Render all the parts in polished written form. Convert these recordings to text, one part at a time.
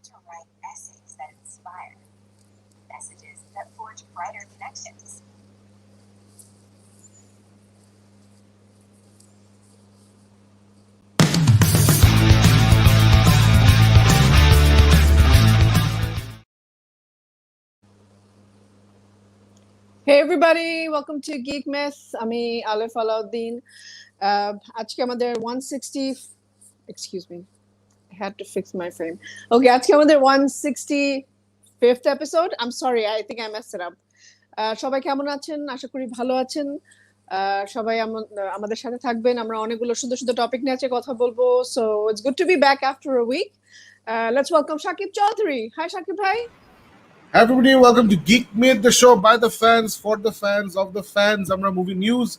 to write essays that inspire, messages that forge brighter connections. Hey everybody, welcome to Geek Myth. আমি আলেফ আলাউদ্দিন। আজকে আমাদের 160 excuse me, I had to fix my frame. Okay, আজকে আমাদের 165th episode. I'm sorry, I think I messed it up. সবাই কেমন আছেন? আশা করি ভালো আছেন। সবাই আমাদের সাথে থাকবেন। আমরা অনেকগুলো সুন্দর সুন্দর টপিক নিয়ে আজকে কথা বলবো। So it's good to be back after a week. Let's welcome Shakib Chaudhary. Hi Shakib bhai. Hi everybody, welcome to Geek Myth, the show by the fans, for the fans, of the fans. Amra movie news,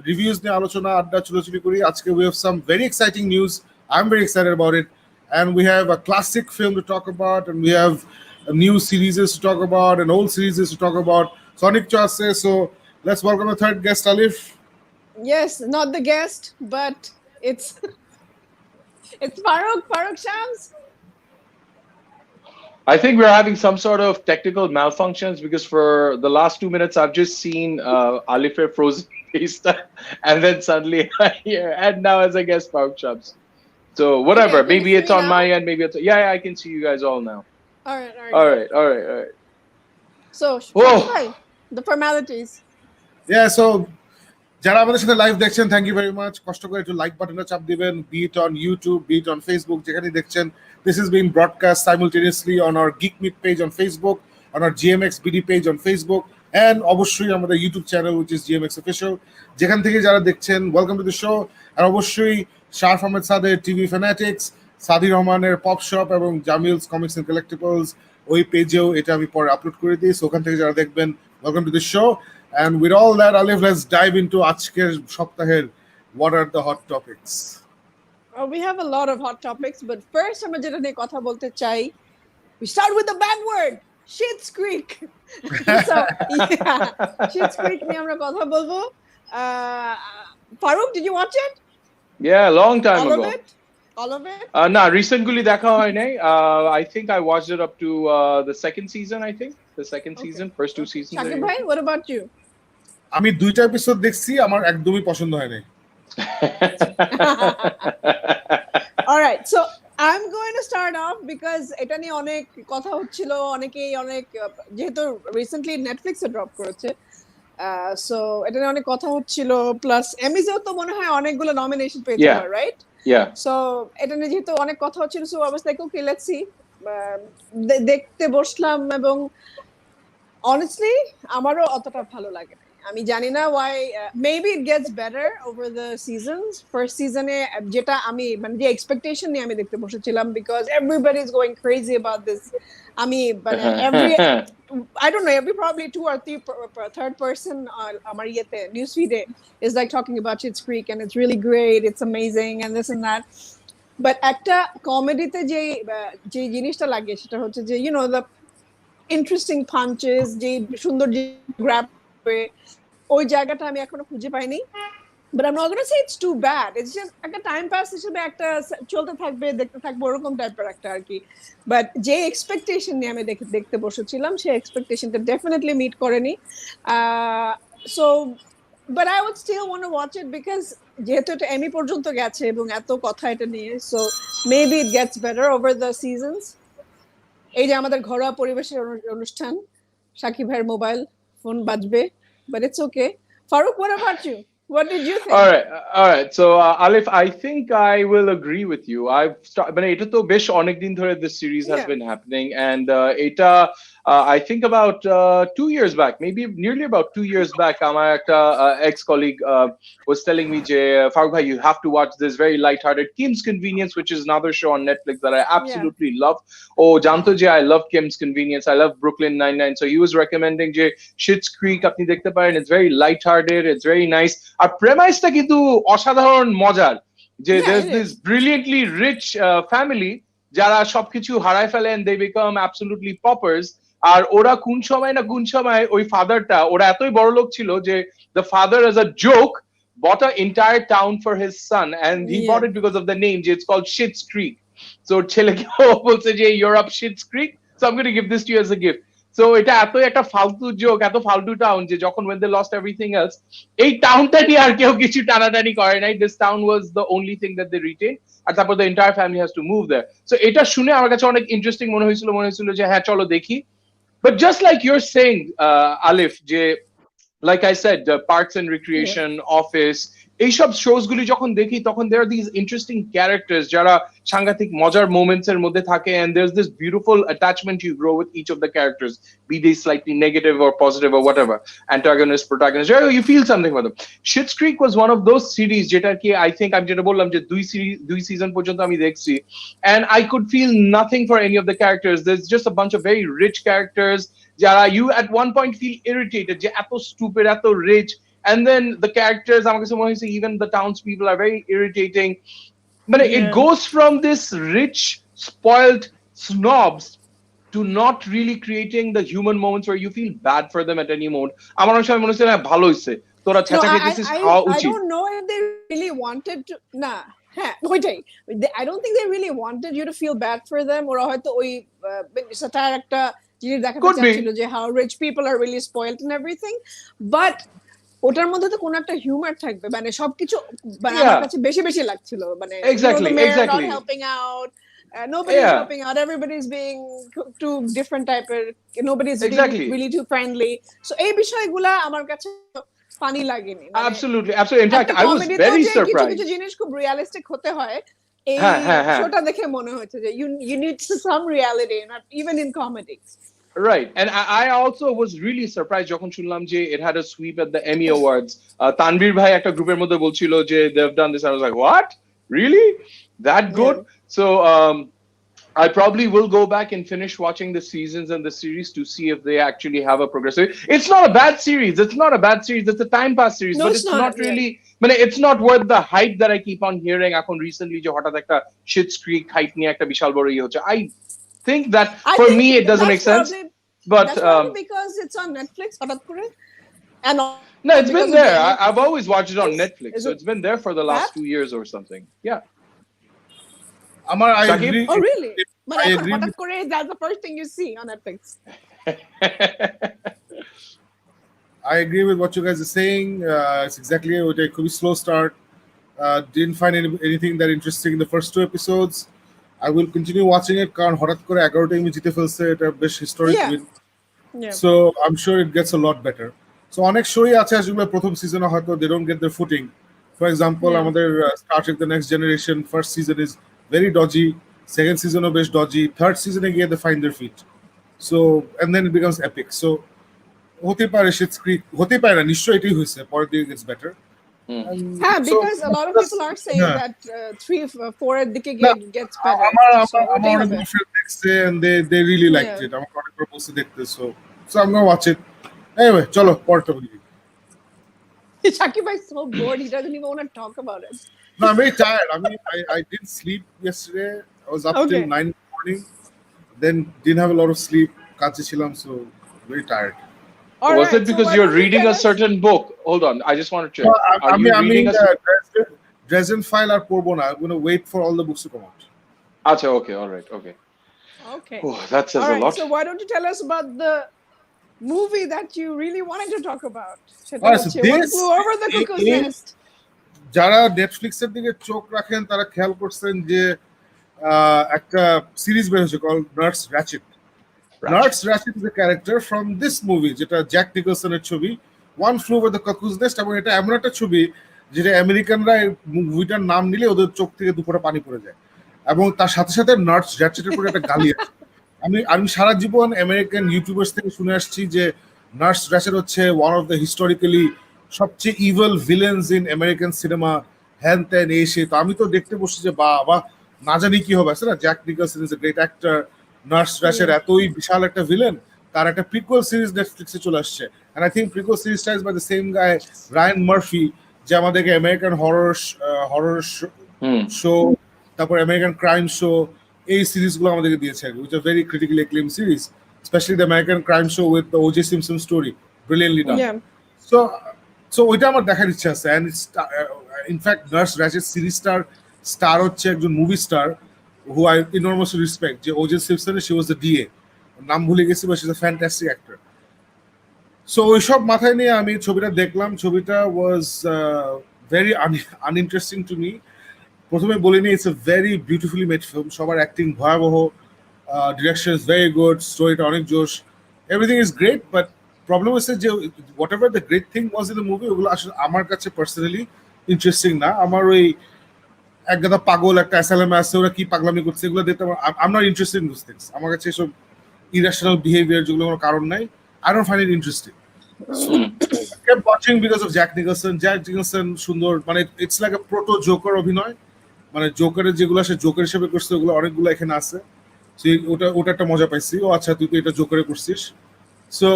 reviews niye alochona adda chulachuli kori. Ajke we have some very exciting news. I'm very excited about it. And we have a classic film to talk about, and we have new series to talk about, and old series to talk about. Sonic Chase, so let's welcome a third guest, Alif. Yes, not the guest, but it's Farooq Shams. I think we're having some sort of technical malfunctions because for the last 2 minutes I've just seen Alif frozen face and then suddenly here and now as I guess Park Shams. So whatever, Okay, maybe it's on now? my end, maybe it's yeah, I can see you guys all now. All right. So, bhai, the formalities. Yeah, so যারা আমাদের সাথে live দেখছেন, thank you very much. কষ্ট করে একটু like বাটনটা চাপ দিবেন, be it on YouTube, be it on Facebook, যেখানে দেখছেন। This is being broadcast simultaneously on our Geek Myth page on Facebook, on our GMX BD page on Facebook, and অবশ্যই আমাদের YouTube channel which is GMX Official, যেখান থেকে যারা দেখছেন, welcome to the show. আর অবশ্যই শারফ আহমেদ সাদের টিভি ফ্যানাটিক্স, সাদি রহমানের পপ শপ এবং জামিলস কমিক্স এন্ড কালেক্টিবলস, ওই পেজেও এটা আমি পরে আপলোড করে দিই। ওখান থেকে যারা দেখবেন, welcome to the show. And with all that, Alif, let's dive into আজকের সপ্তাহের what are the hot topics. We have a lot of hot topics, but first আমরা যেটা নিয়ে কথা বলতে চাই, we start with the bad word, Schitt's Creek. So, yeah, Schitt's Creek নিয়ে আমরা কথা বলবো। Farooq, did you watch it? Yeah, a long time ago. All of it? No, recently দেখা হয় নাই. I think I watched it up to the second season, I think. The second season, first two seasons. Shakib bhai, what about you? আমি দুইটা episode দেখছি, আমার একদমই পছন্দ হয় নাই। All right, so I'm going to start off because এটা নিয়ে অনেক কথা হচ্ছিল, অনেকেই অনেক যেহেতু রিসেন্টলি নেটফ্লিক্সে ড্রপ করেছে, সো এটা নিয়ে অনেক কথা হচ্ছিল, প্লাস এমিজেও তো মনে হয় অনেকগুলো নমিনেশন পেয়েছে, রাইট? Yeah. সো এটা নিয়ে যেহেতু অনেক কথা হচ্ছিল, so I was like, okay, let's see. দেখতে বসলাম এবং honestly আমারও অতটা ভালো লাগে না। আমি জানি না why, maybe it gets better over the seasons. First season এ যেটা আমি মানে যে expectation নিয়ে আমি দেখতে বসেছিলাম, because everybody is going crazy about this. আমি মানে I don't know, every probably two or third person আমার ইয়েতে news feed is like talking about Schitt's Creek and it's really great, it's amazing and this and that. But একটা কমেডিতে যে জিনিসটা লাগে সেটা হচ্ছে যে you know the interesting punches, যে সুন্দর যে গ্র্যাব ওই জায়গাটা আমি এখনো খুঁজে পাইনি। But I'm not going to say it's too bad. It's just একটা টাইম পাস হিসেবে একটা চলতে থাকবে, দেখতে থাকবো, ওরকম টাইপের একটা আর কি। বাট যে এক্সপেকটেশন নিয়ে আমি দেখতে বসেছিলাম, সেই এক্সপেকটেশনটা ডেফিনেটলি মিট করেনি। So but I would still want to watch it because যেহেতু এটা এমি পর্যন্ত গেছে এবং এত কথা এটা নিয়ে, so maybe it gets better over the seasons. এই যে আমাদের ঘরোয়া পরিবেশের অনুষ্ঠান, সাকিব ভাইয়ের মোবাইল ফোন বাজবে, but it's okay. Farooq, what about you? What did you think? All right. So Alif, I think I will agree with you. মানে এটা তো বেশ অনেক দিন ধরে this series has been happening, and এটা I think about 2 years back, maybe nearly about 2 years back, আমার একটা ex-colleague was telling me যে Farooq bhai, you have to watch this very light-hearted Kim's Convenience, which is another show on Netflix that I absolutely love. Oh, জানতো যে I love Kim's Convenience, I love Brooklyn Nine-Nine, so he was recommending যে Schitt's Creek আপনি দেখতে পারেন, it's very light-hearted, it's very nice. আর প্রেমাইসটা কিন্তু অসাধারণ মজার, যে there's this brilliantly rich family যারা সবকিছু হারায় ফেলে and they become absolutely paupers. আর ওরা কোন সময় ওই ফাদারটা, ওরা এতই বড় লোক ছিল যে the father as a joke bought an entire town for his son and he bought it because of the name, it's called Schitt's Creek. So ছেলেকে বলছে যে you're up Schitt's Creek, so I am going to give this to you as a gift. So এটা এত একটা ফালতু joke, এত ফালতু town, যে যখন when they lost everything else, এই টাউনটা নিয়ে আর কেউ কিছু টানাটানি করে নাই। This town was the only thing that they retain, আর তারপর the entire family has to move there. So এটা শুনে আমার কাছে অনেক ইন্টারেস্টিং মনে হয়েছিল যে হ্যাঁ চলো দেখি। But just like you're saying Alif, যে like I said Parks and Recreation, Office, এইসব শোজ গুলি যখন দেখি তখন there are these interesting characters যারা সাংঘাতিক মজার মোমেন্টস এর মধ্যে থাকে, and there's this beautiful attachment you grow with each of the characters, be they slightly negative or positive or whatever, antagonist, protagonist, you feel something for them. Schitt's Creek was one of those series যেটা কি I think আমি যেটা বললাম যে দুই season পর্যন্ত আমি দেখছি, and I could feel nothing for any of the characters. There's just a bunch of very rich characters যারা you at one point feel irritated যে এত stupid, এত rich, and then the characters, আমার কাছে মনে হয়েছে even the townspeople are very irritating. But it goes from this rich, spoiled snobs to not really creating the human moments where you feel bad for them at any moment. আমার অনেক সময় মনে হচ্ছে না ভালো হইছে, তোরা ছেঁচা খেতেছিস, খাওয়া I উচিত। don't know if they really wanted to, nah, হ্যাঁ ওইটাই, I don't think they really wanted you to feel bad for them, ওরা হয়তো ওই satire একটা জিনিস দেখাতে চাচ্ছিল যে how rich people are really spoiled and everything, but ওটার মধ্যে তো কোনো একটা হিউমার থাকবে, মানে সবকিছু মানে আমার কাছে বেশি বেশি লাগছিল, মানে exactly not helping out, nobody's helping out, everybody's being too different type of, nobody's being really too friendly, so এই বিষয়গুলা আমার কাছে ফানি লাগেনি। Absolutely. In fact, I was very surprised. কিছু জিনিস খুব রিয়ালিস্টিক হতে হয়, এই শোটা দেখে মনে হচ্ছে যে you need some reality, not even in comedy. Right, and I also was really surprised যখন শুনলাম যে it had a sweep at the Emmy Awards. Tanvir ভাই একটা গ্রুপের মধ্যে বলছিল যে they've done this. I was like, what? Really? That good? So I probably will go back and finish watching the seasons and the series to see if they actually have a progressive. It's not a bad series. It's not a bad series. It's a time pass series, but it's not really. I mean, it's not worth the hype that I keep on hearing. এখন recently যে হঠাৎ একটা Schitt's Creek hype নিয়ে একটা বিশাল বড় ইয়ে হচ্ছে। I think that for me it doesn't make sense, but that's probably because it's on Netflix, and no, it's been there. I've always watched it on Netflix, so it's been there for the last 2 years or something. Yeah. I agree. Oh really? But I agree. That's the first thing you see on Netflix. I agree with what you guys are saying. It's exactly what a could be slow start. Didn't find anything that interesting in the first 2 episodes. I will continue watching it কারণ হঠাৎ করে 11 টাইমে জিতে ফেলছে, এটা বেশ historic win, so I am sure it gets a lot better. So অনেক শোই আছে যেগুলো প্রথম সিজনে হয়তো they don't get their footing. For example আমাদের Star Trek the next generation first season is very dodgy, second সিজনও বেশ ডজি, থার্ড সিজনে গিয়ে they find their feet, so and then it becomes epic. So হতে পারে Schitt's Creek, হতে পারে না, নিশ্চয়ই এটাই হয়েছে, পরের দিকে gets better. Yeah, because a lot of people are saying that 3-4 at the gets better. আমার friend দেখছে and they really liked it. আমার অনেক বার বলছে দেখতে, so I'm gonna watch it. Anyway, চলো পড়তে বলি। Shakib is so bored, he doesn't even want to talk about it. No, I'm very tired. I mean, I didn't sleep yesterday. I was up till 9 in the morning, then didn't have a lot of sleep. কাজে ছিলাম, so very tired. Was it because you're reading a certain book? Hold on, I just want to check. Are you reading Dresden File or Porbona? I'm going to wait for all the books to come out. Acha, okay, all right, okay. Oh, that says a lot. So why don't you tell us about the movie that you really wanted to talk about? What flew over the cuckoo's nest? যারা নেটফ্লিক্সের দিকে চোখ রাখেন তারা খেয়াল করছেন যে একটা series বের হয়েছে called Nurse Ratched. Nurse Ratched is a character from this movie, যেটা জ্যাক নিকলসনের ছবি One Flew Over the Cuckoo's Nest, এবং এটা এমন একটা ছবি যেটা আমেরিকানরা মুভিটার নাম নিলে ওদের চোখ থেকে দুপুরে পানি পড়ে যায়, এবং তার সাথে সাথে নার্স র্যাচেটের উপরে একটা গালি আছে। আমি সারা জীবন আমেরিকান ইউটিউবার্স থেকে শুনে আসছি যে নার্স র্যাচেট হচ্ছে ওয়ান অফ দ্য হিস্টোরিক্যালি সবচেয়ে evil villains in American cinema, হ্যান ত্যান এসে। তো আমি তো দেখতে বসছি যে বাবা না জানি কি হবে, আছে না, Jack Nicholson is a great actor, nurse ratchet এতই বিশাল একটা ভিলেন, তার একটা প্রিকুয়েল সিরিজ নেটফ্লিক্সে চলে আসছে, এন্ড আই থিংক প্রিকুয়েল সিরিজটা is by the same guy Ryan Murphy, যে আমাদেরকে আমেরিকান হরর শো, তারপর আমেরিকান ক্রাইম শো, এই সিরিজগুলো আমাদেরকে দিয়েছে, which are very critically acclaimed series, specially the American crime show with the OJ Simpson story, brilliantly done. So ওইটা আমার দেখার ইচ্ছা আছে, এন্ড ইনফ্যাক্ট নার্স র্যাচেট সিরিজটার স্টার হচ্ছে একজন movie star, who I enormously respect, যে O.J. Simpson, she was the DA. নাম ভুলে গেছি, but she's a fantastic actor. So ওইসব মাথায় নিয়ে আমি ছবিটা দেখলাম। ছবিটা was very uninteresting to me. প্রথমে বলিনি, it's a very beautifully made film. সবার অ্যাক্টিং ভয়াবহ, ডিরেকশন ইজ ভেরি গুড, স্টোরিটা অনেক জোশ, everything is great, but problem হচ্ছে যে what ever the great thing was in the movie, ওগুলো আসলে আমার কাছে পার্সোনালি ইন্টারেস্টিং না। আমার ওই একগাদা পাগল একটা অ্যাসাইলামে আছে, ওরা কি পাগলামি করছে এগুলো দেখতে I am not interested in those things. আমার কাছে এসব ইরেশনাল বিহেভিয়ার যেগুলো কোনো কারণ নাই, I don't find it interesting. kept watching because of Jack Nicholson. Jack Nicholson সুন্দর, মানে it's like a proto Joker অভিনয়, মানে জোকারের যেগুলো সে জোকার হিসেবে করছে ওগুলো অনেকগুলো এখানে আছে। ওটা একটা মজা পাইছি, ও আচ্ছা তুই তো এটা জোকারে করছিস। So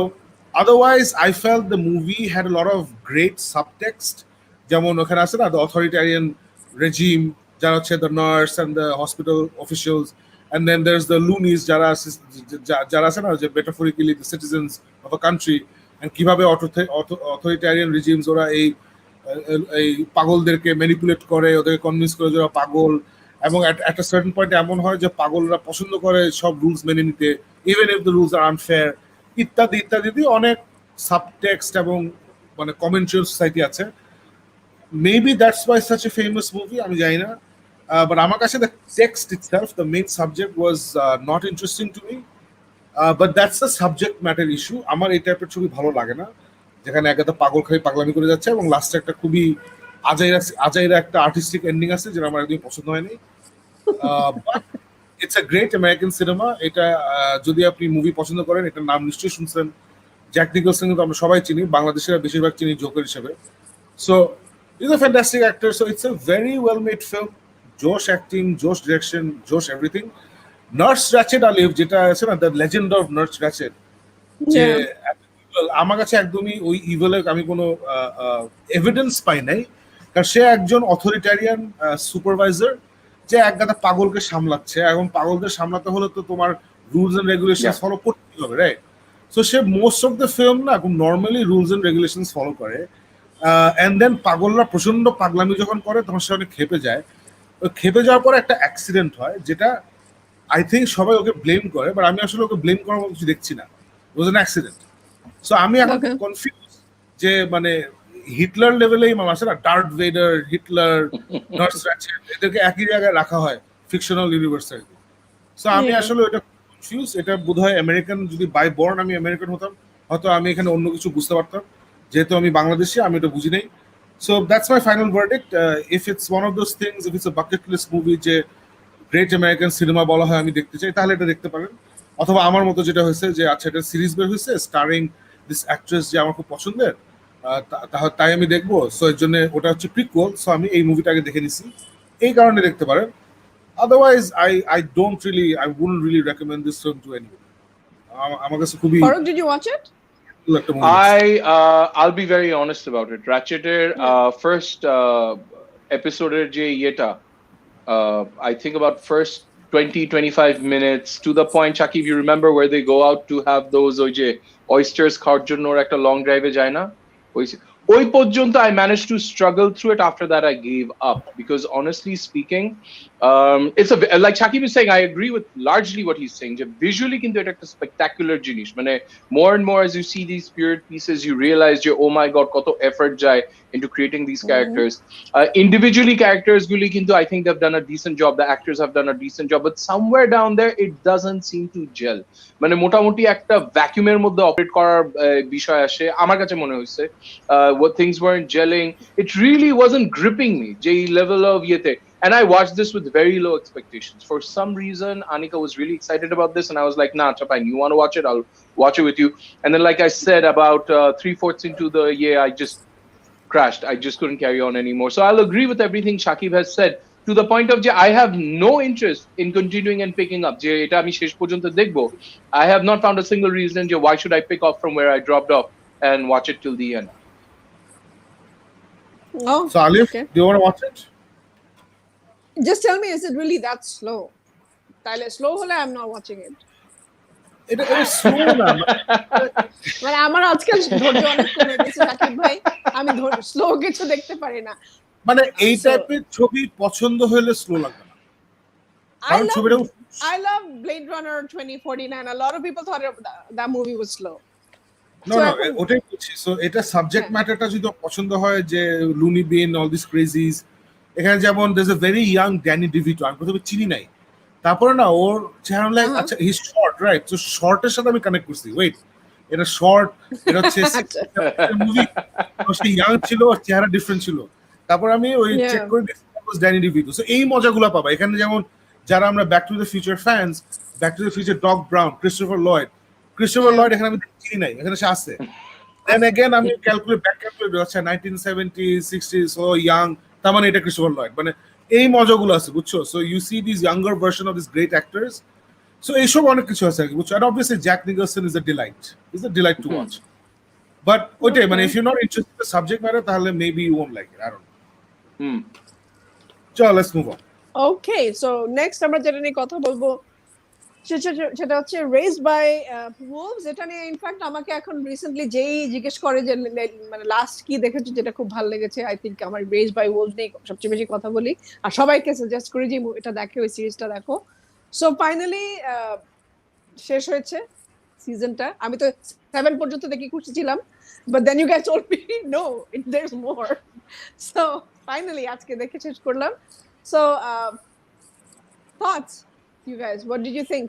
otherwise I felt the movie had a lot of great subtext, যেমন ওখানে আছে না দ্য অথরিটারিয়ান রেজিম, যারা হচ্ছে the nurse and the hospital officials, and then there is the loonies, যারা আছে না যে metaphorically the citizens of a country, and কিভাবে অথরিটারিয়ান রিজিমস ওরা এই পাগলদেরকে ম্যানিপুলেট করে, ওদেরকে কনভিন্স করে যে ওরা পাগল, এবং একটা সার্টেন পয়েন্টে এমন হয় যে পাগলরা পছন্দ করে সব রুলস মেনে নিতে, even if the rules are unfair, ইত্যাদি ইত্যাদি অনেক সাবটেক্সট এবং মানে কমেন্ট্রিয়াল সোসাইটি আছে। Maybe that's why such a famous movie, আমি জানি না, বাট আমার কাছে the text itself, the main subject was not interesting to me. But that's the subject matter issue. আমার এই টাইপের ছবি ভালো লাগে না, যেখানে একটা পাগল খাই পাগলামি করে যাচ্ছে এবং লাস্টে একটা খুবই আজাইরা একটা আর্টিস্টিক এন্ডিং আছে, যেটা আমার একদমই পছন্দ হয়নি। But it's a great American cinema. এটা যদি আপনি মুভি পছন্দ করেন, এটার নাম নিশ্চয়ই শুনছেন, জ্যাক নিকলসন কিন্তু আমরা সবাই চিনি, বাংলাদেশিরা বেশিরভাগ চিনি জোকার হিসেবে। So is a fantastic actor, so it's a very well made film, জোশ অ্যাক্টিং, জোশ ডিরেকশন, জোশ এভরিথিং। নার্স র্যাচেট আলিফ যেটা আছে না, the legend of nurse ratchet, যে আমার কাছে একদমই ওই ইভেলের আমি কোনো এভিডেন্স পাই নাই, কারণ সে একজন অথরিটারিয়ান সুপারভাইজার যে একগাদা পাগলকে সামলাচ্ছে, এবং পাগলদের সামলাতে হলে তো তোমার রুলস এন্ড রেগুলেশন ফলো করতে হবে, right? So say most of the film না খুব normally rules and regulation follow করে, অ্যান্ড দেন পাগলরা প্রচন্ড পাগলামি যখন করে তখন সে অনেক খেপে যায়। খেপে যাওয়ার পর একটা অ্যাক্সিডেন্ট হয়, যেটা আই থিঙ্ক সবাই ওকে ব্লেম করে, বাট আমি আসলে ওকে ব্লেম করার মতো কিছু দেখছি না, ইট ওয়াজ অ্যান অ্যাক্সিডেন্ট। সো আমি এখন কনফিউজ যে মানে হিটলার লেভেলেই আছে না, dearth Vedder, Hitler, nurse ratchet, এদেরকে একই জায়গায় রাখা হয় ফিকশনাল ইউনিভার্সে। সো আমি আসলে এটা কনফিউজ। এটা বোধহয় আমেরিকান, যদি বাই বর্ন আমি আমেরিকান হতাম হয়তো আমি এখানে অন্য কিছু বুঝতে পারতাম, যেহেতু আমি বাংলাদেশি আমি এটা বুঝি নাই। So that's my final verdict. If it's one of those things, if it's a bucket list movie যে গ্রেট আমেরিকান সিনেমা বলা হয় আমি দেখতে চাই, তাহলে এটা দেখতে পারেন। অথবা আমার মতো যেটা হয়েছে যে আচ্ছা এটা সিরিজ বের হয়েছে স্টারিং দিস অ্যাক্ট্রেস যে আমার খুব পছন্দের, তাই আমি দেখবো, সো এর জন্য ওটা হচ্ছে প্রিকুয়াল, সো আমি এই মুভিটাকে দেখে নিছি, এই কারণে দেখতে পারেন। Otherwise I don't really, I wouldn't really recommend this film to anyone. আমার কাছে খুবই Did you watch it? I'll be very honest about it. Ratcheter first episode je yeta, I think about first 20-25 minutes to the point, Shakib, you remember where they go out to have those oysters খাওয়ার জন্য একটা long drive এ যায় না, ওই পর্যন্ত I managed to struggle through it. After that I gave up, because honestly speaking, it's a, like Shakib is saying, I agree with largely what he's saying. Visually কিন্তু এটা একটা spectacular জিনিস, মানে more and more as you see these period pieces you realize oh my god কত effort যায় into creating these characters. Individually characters গুলি কিন্তু I think they've done a decent job, the actors have done a decent job, but somewhere down there it doesn't seem to gel. মানে মোটামুটি একটা ভ্যাকুয়ামের মধ্যে operate করার বিষয় আসে আমার কাছে মনে হয়েছে। What things weren't gelling, it really wasn't gripping me যে level of yete. And I watched this with very low expectations. For some reason, Anika was really excited about this, and I was like, nah, fine, you want to watch it? I'll watch it with you. And then, like I said, about 3/4 into the year, I just crashed. I just couldn't carry on anymore. So I'll agree with everything Shakib has said, to the point of I have no interest in continuing and picking up. Eta ami shesh porjonto dekhbo. I have not found a single reason why should I pick up from where I dropped off and watch it till the end. Oh, so Alif, okay. Do you want to watch it? Just tell me, is it really that slow? Taile slow hole I'm not watching it. It is slow na. মানে আমার আজকাল ধৈর্য অনেক কমে গেছে সাকিব ভাই, আমি slow কিছু দেখতে পারি না। মানে এই টাইপের ছবি পছন্দ হলে স্লো লাগে না, I ছবিটা love Blade Runner 2049. A lot of people thought that movie was slow. No, So no, এখন- ওটাই বলছি। সো এটা সাবজেক্ট হ্যাঁ। ম্যাটারটা যদি পছন্দ হয় যে loony bin all this crazies, এখানে যেমন there's a very young Danny DeVito, আমি প্রথমে চিনি নাই, তারপরে না ওর চেহারা লাইক আচ্ছা হি শর্ট রাইট, তো শর্টের সাথে আমি কানেক্ট করছি, ওয়েট এটা শর্ট, এটা হচ্ছে মুভি, সে ইয়াং ছিল, ওর চেহারা ডিফারেন্ট ছিল, তারপর আমি ওই Yeah. চেক করে দেখছি ড্যানি ডিভিটো। সো এই মজাগুলো পাবা এখানে, যেমন যারা আমরা back to the future fans, back to the future dog brown, Christopher Lloyd এখানে আমি চিনি নাই, এখানে সে আছে। Then again আমি ক্যালকুলেট আচ্ছা 1970s 60s, ও ইয়াং, তার মানে এটা ক্রিস্টোফার লয়েড, মানে এই মজাগুলো আছে বুঝছো। So you see this younger version of this great actors, so এইসব অনেক কিছু আছে আর কি বুঝছো। And obviously Jack Nicholson is a delight to watch, but ওইটাই মানে if you not interested in the subject matter তাহলে maybe you won't like it, I don't know. চল let's move on. Okay, so next আমরা যেটা নিয়ে কথা বলবো সেটা হচ্ছে Raised by Wolves। এটা নিয়ে ইনফ্যাক্ট আমাকে এখন রিসেন্টলি যেই জিজ্ঞেস করে যে মানে লাস্ট কি দেখেছো যেটা খুব ভালো লেগেছে, আই থিঙ্ক আমার Raised by Wolves নিয়ে সবচেয়ে বেশি কথা বলি আর সবাইকে সাজেস্ট করি যে এটা দেখো, ওই সিরিজটা দেখো। সো ফাইনালি শেষ হয়েছে সিজনটা। আমি তো 7 পর্যন্ত দেখি খুশিছিলাম, but then you guys told me no there's more. So finally আজকে দেখে শেষ করলাম। So thoughts, you guys, what did you think?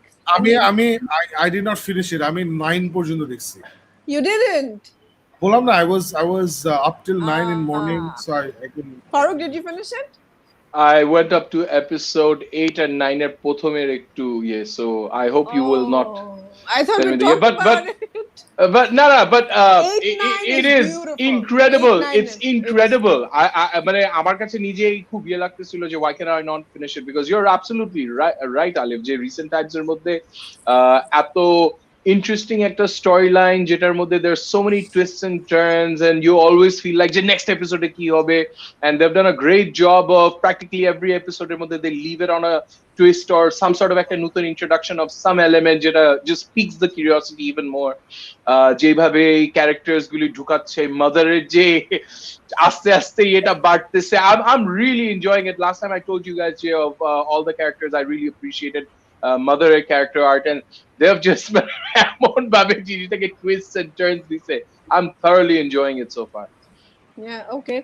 I did not finish it. আমি 9 পর্যন্ত দেখছি। You didn't? বললাম না, I was up till 9 in morning, so I couldn't. Farooq, did you finish it? I went up to episode 8 and 9 এর প্রথমের একটু so I hope you will not I thought tell we me the- talked but- about but- it. but no, but 8-9 it is is beautiful. incredible. 8-9 It's is- incredible. I মানে আমার কাছে নিজেই খুব লাগতেছিল যে why can I not finish it, because you're absolutely right Alif, যে recent times এর মধ্যে এত ইন্টারেস্টিং একটা স্টোরি লাইন যেটার মধ্যে there's so many twists and turns and you always feel like যে next episode কি হবে, and they've done a great job of practically every episode এর মধ্যে they leave it on a twist or some sort of একটা নতুন introduction of some element যেটা just piques the curiosity even more. যেভাবে এই characters গুলি ঢুকাচ্ছে, মাদারের যে আস্তে আস্তে এটা বাড়তেছে, I'm really enjoying it. Last time I told you guys of all the characters I really appreciated mother character art, and they have just এমন ভাবে জিনিসটাকে twists and turns দিছে. I'm thoroughly enjoying it so far. Yeah, okay.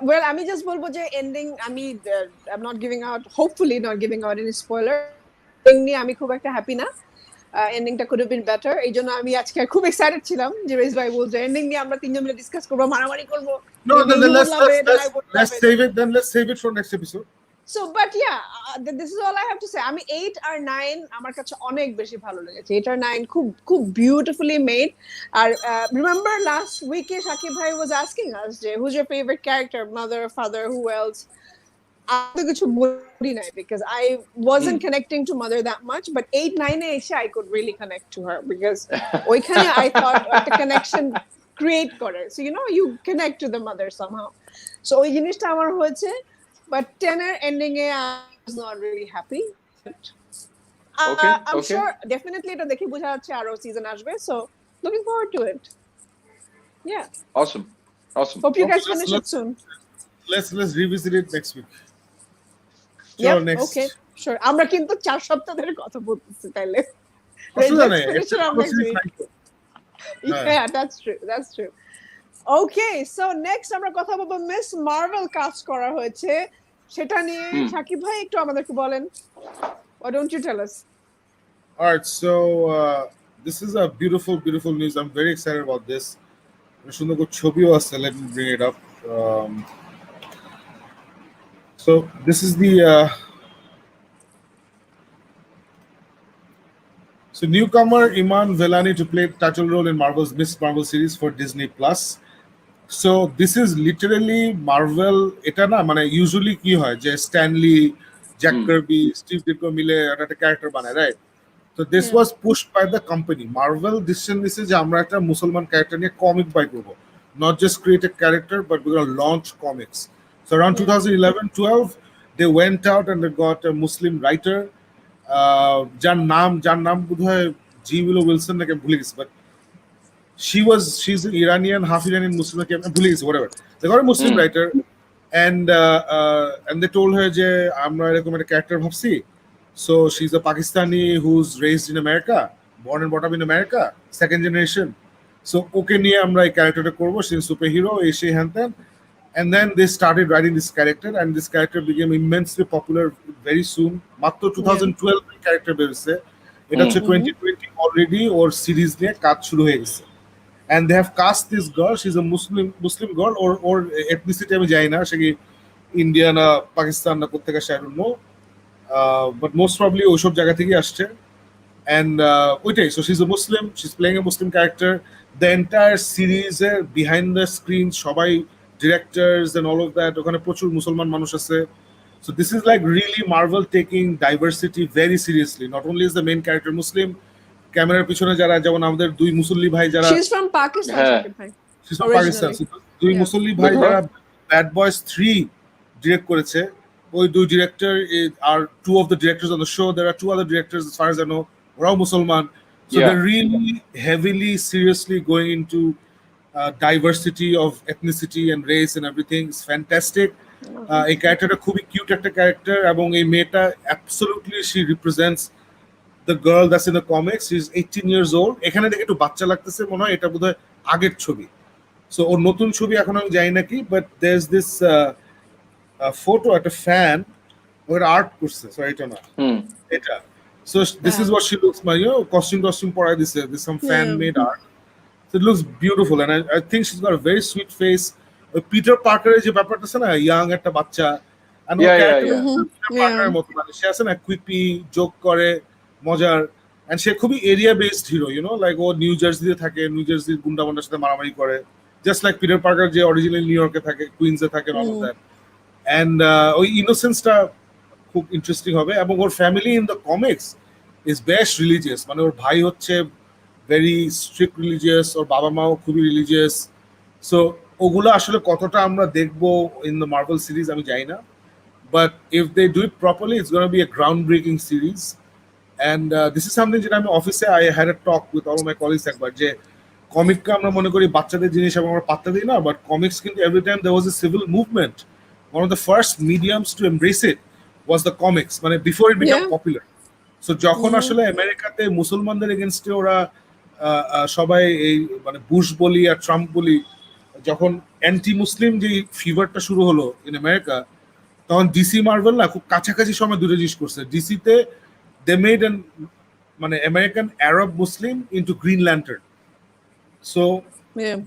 Well, আমি just বলবো যে ending আমি I'm not giving out, hopefully not giving out any spoiler. ending নিয়ে আমি খুব একটা হ্যাপি না। এন্ডিংটা could have been better, এই জন্য আমি আজকে খুব এক্সাইটেড ছিলাম যে Raised by Wolves এন্ডিং নিয়ে আমরা তিনজন মিলে ডিসকাস করব, মারামারি করব। No, then let's save it for next episode. So but yeah, this is all I have to say. আমি 8 আর 9 আমার কাছে অনেক বেশি ভালো লেগেছে। 8 আর 9 খুব beautifully made. R remember last week Shakib bhai was asking us যে who's your favorite character, mother, father, who else? আমি কিছু বলি নাই because I wasn't connecting to mother that much, but 8 9 এ এসে I could really connect to her because ওইখানে I thought একটা connection create করে, so you know you connect to the mother somehow. So ওই জিনিসটা আমার হয়েছে, but 10 এর ending A I was not really happy. Okay, I'm okay. sure definitely এটা দেখে বোঝা যাচ্ছে আরো সিজন আসবে, so looking forward to it. Yeah, Awesome. hope you guys Okay, finish it soon. Let's revisit it next week. Yeah, next. okay, sure. আমরা কিন্তু 4 সপ্তাহ ধরে কথা বলতেছি তাইলে। অসুবিধা নেই, Let's finish it up next week. Yeah, that's true. Okay, so next আমরা কথা বলবো মিস মার্ভেল কাস্ট করা হয়েছে, সেটা নিয়ে শাকিব ভাই একটু আমাদেরকে বলেন। Why don't you tell us? All right, so this is a beautiful news. I'm very excited about this. সুন্দর করে ছবিও আছে, let me bring it up. So this is the so newcomer Iman Vellani to play title role in Marvel's Miss Marvel series for Disney Plus. So this is literally Marvel, এটা না মানে usually কি হয় যে Stanley, Jack Kirby, Steve Ditko মিলে একটা character বানায়, right? So this was pushed by the company. Marvel decision নিছে যে আমরা একটা মুসলমান ক্যারেক্টার নিয়ে কমিক বাই করব, not just create a character but we're going to launch comics. So around 2011-12 they went out and they got a Muslim writer যার নাম বোধহয় জি উইলসন নাকি ভুলে গেছি, but she's an Iranian, half Iranian Muslim, ভুলে গেছি, whatever. They got a Muslim writer and they told her যে আমরা এরকম একটা ক্যারেক্টার ভাবছি, So she's a Pakistani who's raised in America, born and brought up in America, second generation. So ওকে নিয়ে আমরা এই ক্যারেক্টারটা করবো, she's a superhero, এই সেই হ্যান ত্যান. And then they started writing this character, and this character became immensely popular very soon. মাত্র 2012 ক্যারেক্টার বেরোছে, এটা হচ্ছে 2020 অলরেডি ওর সিরিজ নিয়ে কাজ শুরু হয়ে গেছে. And they have cast this girl, she's a Muslim girl, or ethnicity আমি জানি না, সে কি ইন্ডিয়া না পাকিস্তান না কোথা থেকে, I don't know, but most probably ওইসব জায়গা থেকে আসছে. And ওইটাই, so she's a Muslim, she's playing a Muslim character. The entire series behind the scenes সবাই directors and all of that, ওখানে প্রচুর মুসলমান মানুষ আছে. So this is like really Marvel taking diversity very seriously. Not only is the main character Muslim, ক্যামেরার পিছনে যারা, যেমন আমাদের দুই মুসল্লি ভাই যারা, she's from Pakistan, Shakib bhai. she's from Pakistan. দুই মুসল্লি ভাই যারা Bad Boys 3 ডিরেক্ট করেছে, ওই দুই director are two of the directors on the show. There are two other directors as far as I know, ওরাও মুসলমান. So they're really heavily seriously going into diversity of ethnicity and race and everything. It's fantastic. এই ক্যারেক্টারটা খুবই cute একটা character, এবং এই মেয়েটা absolutely she represents the girl that's in the comics. She's 18 years old. এখানে দেখে একটু বাচ্চা লাগতেছে মনে হয়, এটা বোধহয় আগের ছবি. So ওর নতুন ছবি এখন আমি জানি না কি, but there's this photo at a fan or art করছে, so এটা না এটা. So this is what she looks like, you know, costume পরাই দিছে, this some fan made art. So it looks beautiful, and I think she's got a very sweet face. Peter Parker যে ব্যাপারটা আছে না, young একটা বাচ্চা, and Peter Parker এর মতো, মানে সে আছে না কুইপি জোক করে মজার, and সে খুবই area based hero, you know, like ও নিউ জার্সিতে থাকে, নিউ জার্সির গুন্ডামান্ডার সাথে মারামারি করে, জাস্ট লাইক পিটার পার্কার যে অরিজিনাল নিউ ইয়র্কে থাকে, কুইন্সে থাকে, অল অফ দ্যাট. And ওই ইনোসেন্সটা খুব ইন্টারেস্টিং হবে. এবং ওর family in the comics is best religious, মানে ওর ভাই হচ্ছে ভেরি স্ট্রিক্ট রিলিজিয়াস, ওর বাবা মাও খুবই রিলিজিয়াস. সো ওগুলো আসলে কতটা আমরা দেখবো ইন দ্য মার্ভেল সিরিজ আমি জানি না, but if they do it properly it's gonna be a ground breaking series. And this is something যেটা আমি অফিসে I had a talk with all of my colleagues একবার, যে কমিককে আমরা মনে করি বাচ্চাদের জিনিস এবং আমরা পাত্তা দিই না, বাট কমিক্স কিন্তু every time there was a civil movement, one of the first mediums to embrace it was the comics, মানে before it became popular. So যখন আসলে আমেরিকাতে মুসলমানদের এগেইনস্টে ওরা সবাই এই মানে বুশ বলি আর ট্রাম্প বলি, যখন অ্যান্টি মুসলিম যে ফিভারটা শুরু হলো ইন আমেরিকা, তখন ডিসি মার্ভেল না খুব কাছাকাছি সময় দুটো জিনিস করছে. ডিসিতে they made an American Arab Muslim into Green Lantern. So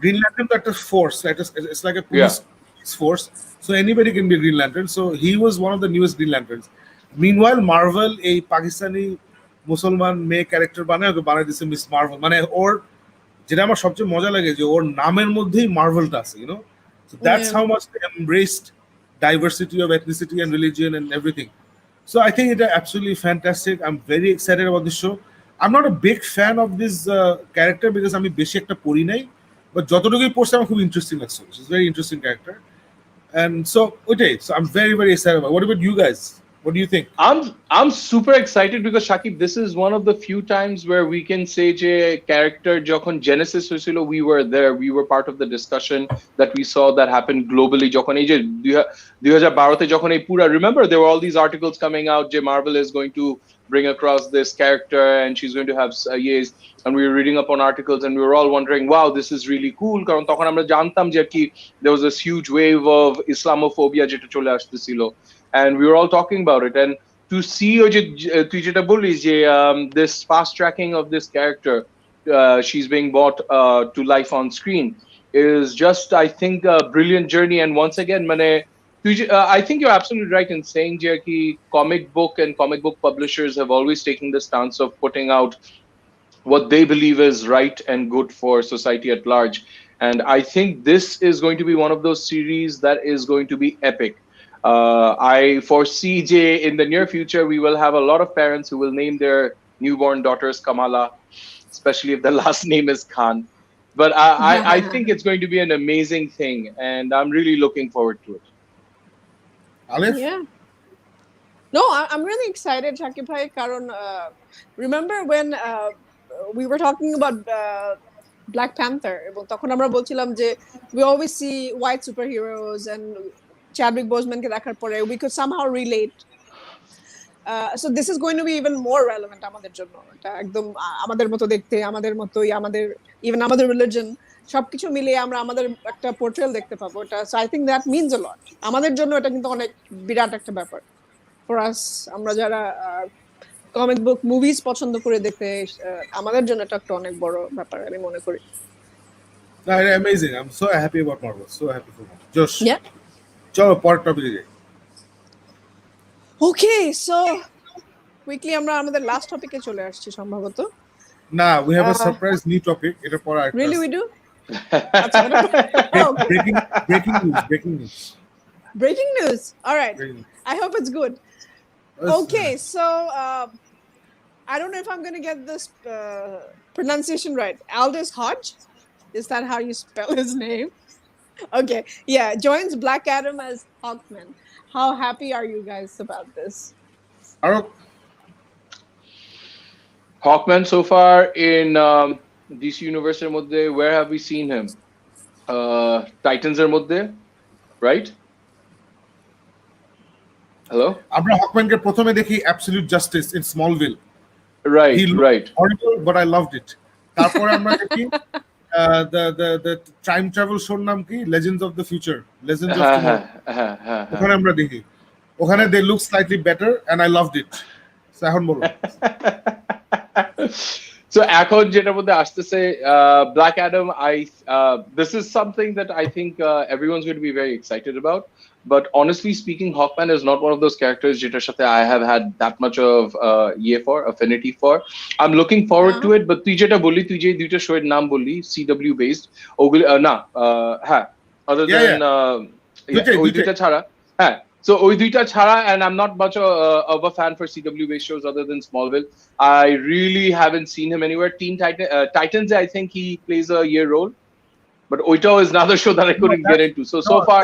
Green Lantern that is force, it's like a police force, so anybody can be a Green Lantern. So he was one of the newest Green Lanterns. Meanwhile Marvel a Pakistani Musliman male character বানায় দিছে miss Marvel, মানে ওর যেটা আমার সবচেয়ে মজা লাগে যে ওর নামের মধ্যেই মার্ভেলটা আছে, you know. So that's how much they embraced diversity of ethnicity and religion and everything. So I think it's absolutely fantastic. I'm very excited about this show. I'm not a big fan of this character because আমি বেশি একটা পড়ি নাই, but যতটুকুই পড়ছি আমার খুব interesting লাগছে. She's a very interesting character, and so okay. So I'm very very excited about it. What about you guys? What do you think? I'm super excited because Shakib, this is one of the few times where we can say যে character যখন Genesis হয়েছিল, we were there, we were part of the discussion that we saw that happen globally. যখন এই যে 2012 যখন এই পুরা, remember there were all these articles coming out যে Marvel is going to bring across this character and she's going to have yes, and we were reading up on articles and we were all wondering, wow, this is really cool, কারণ তখন আমরা জানতাম যে কি there was this huge wave of Islamophobia যেটা চলে আসতেছিল, and we were all talking about it. And to see this fast tracking of this character, she's being brought to life on screen, is just, I think, a brilliant journey. And once again, I think you're absolutely right in saying Jackie, comic book and comic book publishers have always taken the stance of putting out what they believe is right and good for society at large. And I think this is going to be one of those series that is going to be epic. I foresee in the near future we will have a lot of parents who will name their newborn daughters Kamala, especially if the last name is Khan. But I think it's going to be an amazing thing, and I'm really looking forward to it. Alif? Yeah. No, I'm really excited, Shakib bhai, karon remember when we were talking about Black Panther, এবং তখন আমরা বলছিলাম যে we always see white superheroes and Chadwick Boseman কে দেখার পরে we could somehow relate. So this is going to be even more relevant আমাদের জন্য। এটা একদম আমাদের মতো দেখতে, আমাদের মতোই, আমাদের even আমাদের religion সবকিছু মিলিয়ে আমরা আমাদের একটা পোর্ট্রেল দেখতে পাবো। এটা so I think that means a lot. আমাদের জন্য এটা কিন্তু অনেক বিরাট একটা ব্যাপার। For us, আমরা যারা কমিক বুক মুভিজ পছন্দ করে দেখতে, আমাদের জন্য এটা একটা অনেক বড় ব্যাপার আমি মনে করি। Amazing. I'm so happy about Marvel. So happy for Marvel. Josh. Yeah. চলো পরের টপিকে যাই। Okay, so quickly আমরা আমাদের লাস্ট টপিকে চলে আসছি সম্ভবত। না, we have a surprise new topic. এটা পরে আরেকটা। Really we do? Breaking news. Breaking news. All right. Breaking news. I hope it's good. Okay, so I don't know if I'm going to get this pronunciation right. Aldis Hodge? Is that how you spell his name? Okay, yeah, joins Black Adam as Hawkman. How happy are you guys about this? Hawkman so far in DC Universe er moddhe, where have we seen him? Titans er moddhe, right? Hello? আমরা হকম্যানকে প্রথমে দেখি absolute justice in Smallville. Right, right. Horrible, but I loved it. তারপরে আমরা দেখি the time travel show নাম কি? Legends of the Future, Legends of Tomorrow. ওখানে আমরা দেখি, ওখানে they look slightly better and I loved it. So এখন বলো। So এখন যেটার মধ্যে আসতেছে Black Adam, this is something that I think everyone's going to be very excited about. But honestly speaking, Hawkman is not one of those characters যেটার সাথে I have had that much of affinity for. I'm looking forward to it, but তুই যেটা বললি, তুই যে দুইটা show এর নাম বললি CW based, ওগুলি না হ্যাঁ, other than ওই দুইটা ছাড়া, হ্যাঁ, so ওই দুইটা ছাড়া, and I'm not much of a fan for CW based shows other than Smallville. I really haven't seen him anywhere. Titans, I think he plays a year role, but oita is another show that I couldn't get into. So far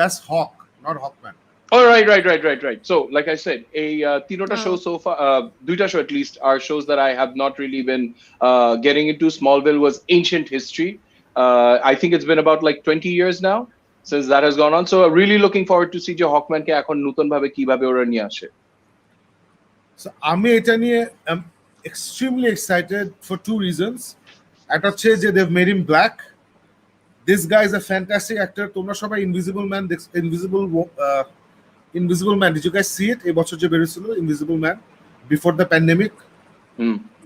that's Hawk, not Hawkman. Oh, right. So, like I said, tinota show so far, duita show at least, are shows that I have not really been getting into. Smallville was ancient history. I think it's been about like 20 years now since that has gone on. So, really looking forward to see Hawkman ke ekhon nuton bhabe kibabe ora niye ashe. So, আমি এটা নিয়ে am extremely excited for two reasons. একটা হচ্ছে যে they've made him black. This guy is a fantastic actor. তোমরা সবাই Invisible Man, did you guys see it? এই বছর যে বেরিয়েছিল Invisible Man before the pandemic?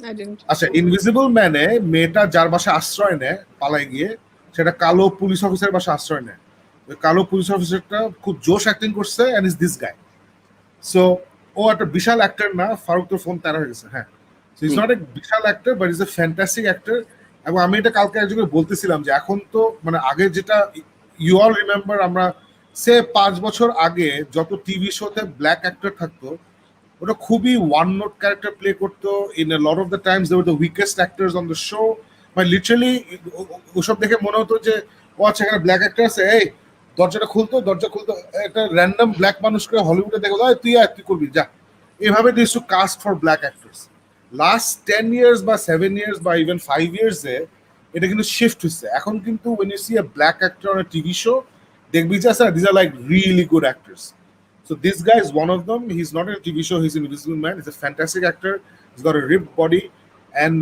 I didn't. আচ্ছা, Invisible Man এ মেয়েটা যার বাসায় আশ্রয় নেয় পালাই গিয়ে, সেটা কালো পুলিশ অফিসারের বাসায় আশ্রয় নেয়। ওই কালো পুলিশ অফিসারটা খুব জোশ অ্যাক্টিং করছে, and is this guy. So ও একটা বিশাল অ্যাক্টর না, ফারুক তোর ফোন তারা হয়ে গেছে, হ্যাঁ। So he's not a বিশাল actor, but he's a fantastic actor. এবং আমি এটা কালকে একজনকে বলতেছিলাম যে এখন তো মানে আগে যেটা ইউ অল রিমেম্বার, আমরা সে 5 বছর আগে যত টিভি শোতে ব্ল্যাক অ্যাক্টর থাকতো, ওটা খুবই ওয়ান নোট ক্যারেক্টার প্লে করতো। In a lot of the times they were the weakest actors on the show. মানে লিটারালি ওসব দেখে মনে হতো যে ও আচ্ছা এখানে ব্ল্যাক অ্যাক্টর আছে, এই দরজা খুলতো, একটা র্যান্ডম ব্ল্যাক মানুষকে হলিউডে দেখো, তুই করবি যা, এভাবে they used to cast for black actors. Last 10 years বা 7 years বা ইভেন 5 years এ এটা কিন্তু শিফট হচ্ছে। এখন কিন্তু when you see a black actor on a TV show, দেখবি যে these are like really good actors. So this guy is one of them. He's not in a TV show, he's an Invisible Man. He's a fantastic actor. He's got a ripped body, and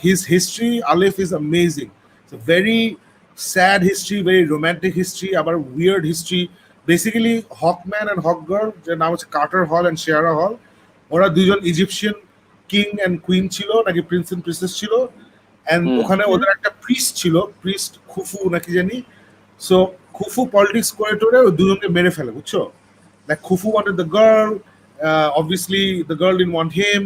his history, Alif, is amazing. It's a very sad history, very romantic history, about a weird history. Basically, Hawkman and Hawkgirl, যার নাম হচ্ছে Carter হল and Shiera হল, ওরা দুজন Egyptian king and queen ছিল, নাকি Prince and princess ছিল, এন্ড ওখানে ওদের একটা প্রিস্ট ছিল, প্রিস্ট খুফু নাকি জানি। সো খুফু পলিটিক্স করে টোরে ওই দুজনকে মেরে ফেলে, বুঝছো? Like Khufu wanted the girl, obviously the girl didn't want him,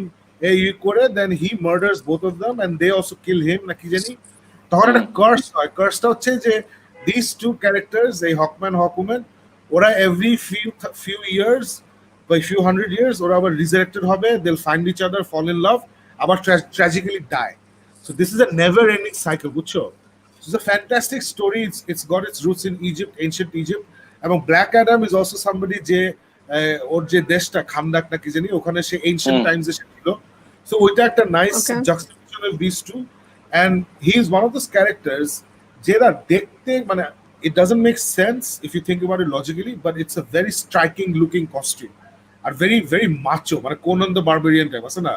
এই করে then he murders both of them and they also kill him নাকি জানি। তখন একটা কার্স হয়। কার্সটা হচ্ছে যে দিস টু ক্যারেক্টার্স, এই হকম্যান হকউম্যান, ওরা every few years by few hundred years ওরা আবার resurrected হবে, they'll find each other, fall in love, আবার tragically die. So this is a never ending cycle, বুঝছো? It's a fantastic story. It's got its roots in Egypt, ancient Egypt. এবং Black Adam is also somebody যে ওর যে দেশটা খান্দাক নাকি জানি, ওখানে সে ancient times এ ছিল। So ওইটা একটা nice juxtaposition of these two, and he is one of those characters যেটা দেখতে মানে it doesn't make sense if you think about it logically, but it's a very striking looking costume. R very very macho, মানে Conan the Barbarian type আছে না,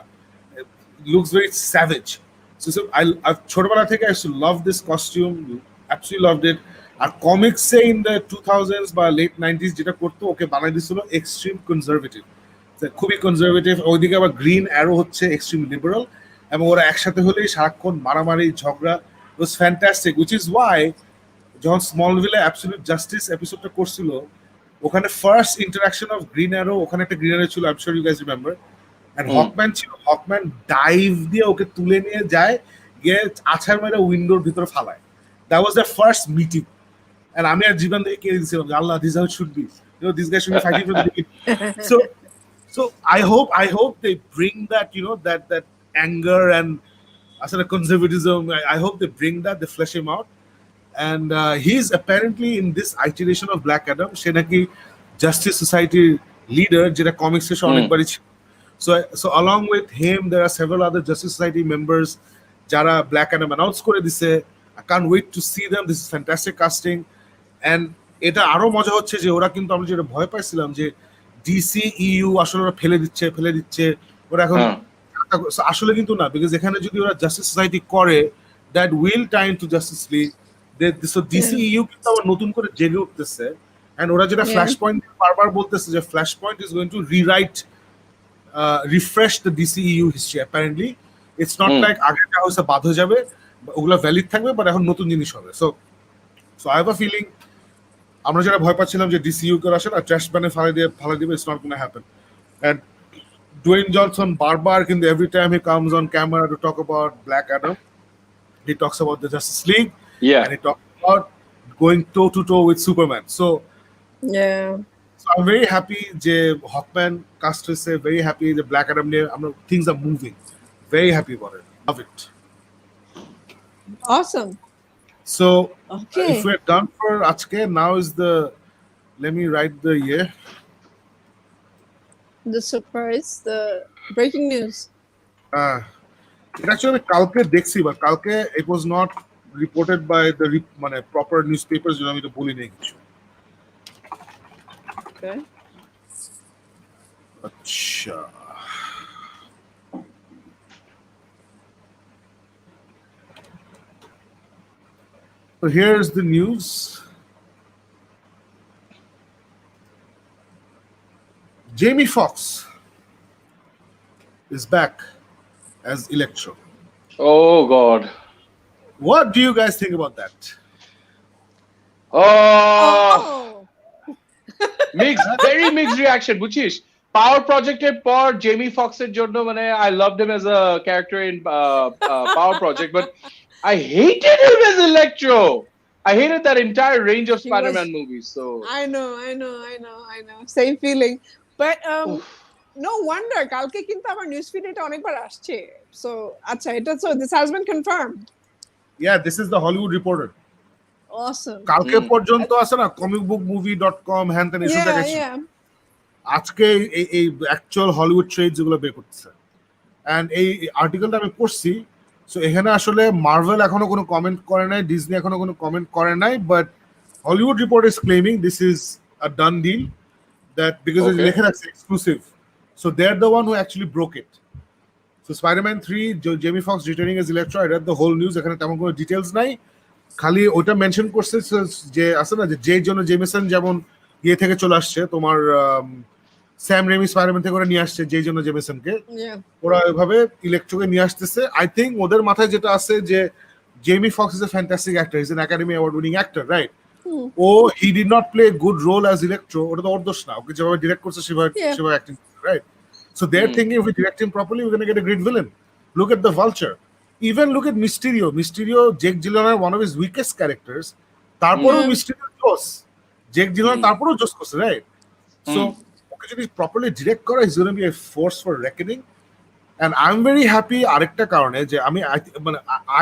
looks very savage. So I've ছোটবেলা থেকে I used to love this costume, absolutely loved it. আর কমিক্সে in the 2000s বা late 90s যেটা করতো, ওকে বানাই দিছিল এক্সট্রিম কনজারভেটিভ, খুবই কনজারভেটিভ। ওইদিকে আবার গ্রিন অ্যারো হচ্ছে এক্সট্রিম লিবারাল, এবং ওরা একসাথে হলেই সারাক্ষণ মারামারি ঝগড়া, was fantastic. Which is why যখন স্মলভিলে অ্যাবসলিউট জাস্টিস এপিসোডটা করছিল, ওখানে first interaction of Green Arrow, ওখানে একটা গ্রিন অ্যারো ছিল, I am sure you guys remember, and Hawkman ছিল। হকম্যান ডাইভ দিয়ে ওকে তুলে নিয়ে যায়, গিয়ে আছাড় মেরে উইন্ডোর ভিতরে ফালায়। That was the first meeting. And আমি আর জীবন থেকে কেড়ে দিয়েছিলাম, আল্লাহ, this is how it should be. You know, these guys should be fighting from the beginning. So I hope they bring that, you know, that anger and as a conservatism. I hope they bring that, they flesh him out. And he's apparently in this iteration of Black Adam, সে নাকি Justice Society leader, যেটা কমিক্সে অনেকবারই ছিল। So along with him, there are several other Justice Society members যারা Black Adam announce করে দিছে। I can't wait to see them. This is fantastic casting. And এটা আরো মজা হচ্ছে যে ওরা কিন্তু, আমরা যেটা ভয় পাইছিলাম যে DCEU আসলে ওরা ফেলে দিচ্ছে ওরা এখন, আসলে কিন্তু না, বিকজ এখানে যদি ওরা জাস্টিস সোসাইটি করে, that will time to justice league. So DCEU কিন্তু আবার নতুন করে জেগে উঠতেছে, এন্ড ওরা যেটা ফ্ল্যাশ পয়েন্ট বারবার বলতেছে যে flash point is going to rewrite, refresh the DCEU history. Apparently it's not like আগে যা হয়েছে বাদ হয়ে যাবে, ওগুলো ভ্যালিড থাকবে, বাট এখন নতুন জিনিস হবে। So I have a feeling আমরা যেটা ভয় পাচ্ছিলাম যে DCU করে আসে না, ট্র্যাশ ব্যানে ফালাই দিবে, it's not gonna happen. And Dwayne Johnson বারবার কিন্তু every time he comes on camera to talk about Black Adam, he talks about the Justice League, and he talks about going toe to toe with Superman. So I'm very happy যে Hawkman cast হয়েছে, very happy যে Black Adam নিয়ে আমরা things are moving, very happy about it, love it. Awesome. So Okay. if we're done for Ajke, now is the, let me write the year. The surprise, the breaking news. It actually kalke dekhi, but kalke it was not reported by the proper newspapers, you know, আমি তো বলি নাই কিছু। Okay. আচ্ছা, so here's the news. Jamie Foxx is back as Electro. Oh God. What do you guys think about that? Oh, very mixed reaction, বুঝছিস? Power Project এর পর Jamie Foxx এর জন্য মানে I loved him as a character in Power Project, but I hated him as Electro. I hated that entire range of Spider-Man movies. So I know. Same feeling. But no wonder কালকে কিন্তু আমার news ফিডে এটা অনেকবার আসছে। So আচ্ছা, এটা so this has been confirmed. Yeah, this is the Hollywood Reporter. Awesome. কালকে পর্যন্ত আছে না comicbookmovie.com হ্যান এসব দেখাচ্ছি, আজকে এই অ্যাকচুয়াল হলিউড ট্রেড যেগুলো বের করতেছে। এন্ড এই আর্টিকেলটা আমি পড়ছি। সো এখানে আসলে মার্ভেল এখনো কোনো কমেন্ট করে নাই, ডিজনি এখনো কোনো কমেন্ট করে নাই, but Hollywood report is claiming this is a done deal, that because it's লেখা আছে exclusive, so they are the one who actually broke it. So Spiderman 3 Jamie Foxx returning as Electro, এটা the whole news, এখানে তেমন কোনো details নাই, খালি ওটা mention করছে যে আছে না যে জন্য জেমিসন যেমন ইয়ে থেকে চলে আসছে, তোমার স্যাম রেমি স্পাইডারম্যান থেকে ওরা নিয়ে আসছে যে জন্য জেমিসনকে, ওরা ওইভাবে ইলেকট্রোকে নিয়ে আসতেছে। আই থিঙ্ক ওদের মাথায় যেটা আছে যে Jamie Foxx is a fantastic actor, is an Academy Award winning actor, right? ও he did not play good role as Electro, ওটা তো ওর দোষ না, ওকে যেভাবে ডিরেক্ট করছে সেভাবে acting, right? So they're thinking if we direct him properly, we're going to get a great villain. Look at the Vulture. Even look at Mysterio. Jake Gyllenhaal, one of his weakest characters. Tarporo Mysterio Joss. Jake Gyllenhaal Tarporo Joss kose, right? So, okay, if he's properly direct kora, he's going to be a force for reckoning. And I'm very happy arekta karone je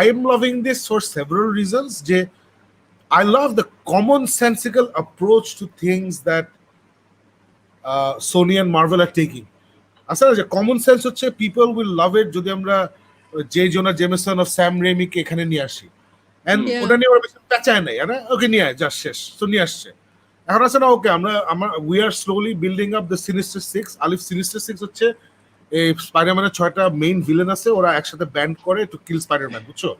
I am loving this for several reasons. Je I love the commonsensical approach to things that Sony and Marvel are taking. আসলে যে common sense হচ্ছে people will love it যদি আমরা J Jonah Jameson of Sam Raimi কে এখানে নিয়ে আসি, and ওটা নিয়ে ওরা বেশি পেঁচায় নাই, ওকে নিয়ে আয় যা শেষ, তো নিয়ে আসছে। এখন আছে না ওকে আমরা we are slowly building up the sinister six. Alif sinister six হচ্ছে এই স্পাইডারম্যানের 6টা মেইন ভিলেন আছে, ওরা একসাথে ব্যান্ড করে টু কিল স্পাইডারম্যান, বুঝছো?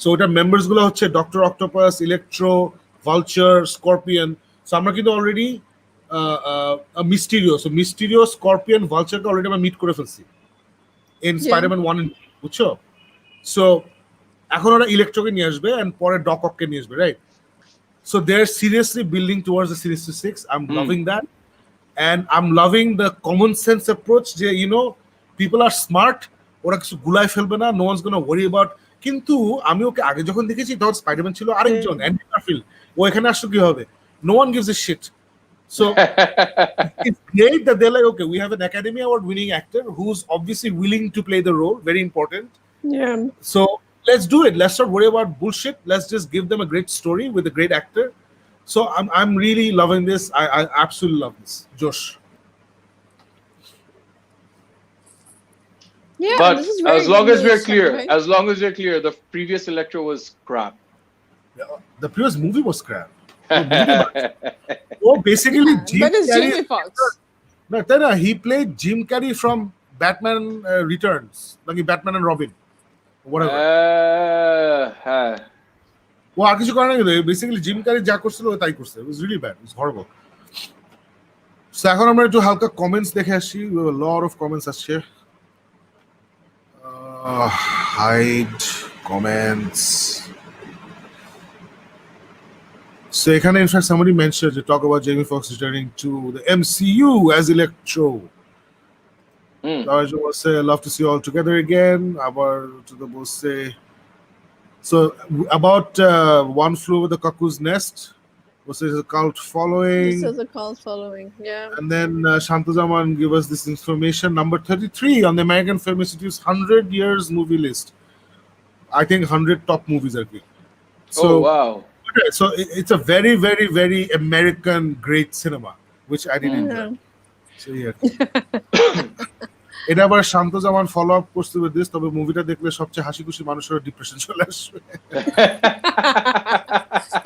সো ওটার মেম্বার্স গুলো হচ্ছে doctor octopus, electro, vulture, scorpion. So আমরা কিন্তু অলরেডি মিস্টিরিও, স্করপিয়ন, ভালচারকে অলরেডি আমরা মিট করে ফেলছি ইন স্পাইডারম্যান 1 and 2, বুঝছো? সো এখন ওরা ইলেকট্রোকে নিয়ে আসবে এন্ড পরে ডক অককে নিয়ে আসবে, right? So they're seriously building towards the Sinister Six. I'm loving that. And I'm loving the common sense approach. You know, people are smart. ওরা কিছু গুলাই ফেলবে না, no one's gonna worry about. কিন্তু আমি ওকে আগে যখন দেখেছি তখন স্পাইডারম্যান ছিল আরেকজন, অ্যান্ড্রু গারফিল্ড। ও এখানে আসলে কি হবে? No one gives a shit. So it's great that they're like, okay, we have an Academy Award winning actor who's obviously willing to play the role. Very important. Yeah. So let's do it. Let's not worry about bullshit. Let's just give them a great story with a great actor. So I'm really loving this. I absolutely love this. Josh. Yeah, But this is very as long good as we're news, clear, right? as long as we're clear, the previous Electro was crap. The previous movie was crap. Oh, basically Jim But it's Carrey. Jamie Foxx. No, he played Jim Carrey from Batman Returns, like Batman and Robin, whatever. ও আর কিছু করে না, কিন্তু basically gym carry যা করছিল ও তাই করছে। It was really bad. It was horrible. So এখন আমরা একটু হালকা কমেন্টস দেখে আসি। We have a lot of comments আসছে। Hide comments. So এখানে in fact somebody mentioned to talk about Jamie Foxx returning to the MCU as Electro. I just want to say I love to see you all together again. Abar to the boss say. So about One Flew Over the Cuckoo's Nest, was a cult following. This is a cult following, yeah. And then Shantazaman give us this information, number 33 on the American Film Institute's 100 years movie list. I think 100 top movies are good. So, oh wow! Okay, so it's a very, very, very American great cinema, which I didn't enjoy. So yeah. এটা আবার শান্তজামান follow up করতে with this, তবে মুভিটা দেখলে সবচেয়ে হাসি খুশি মানুষের ডিপ্রেশন চলে আসবে।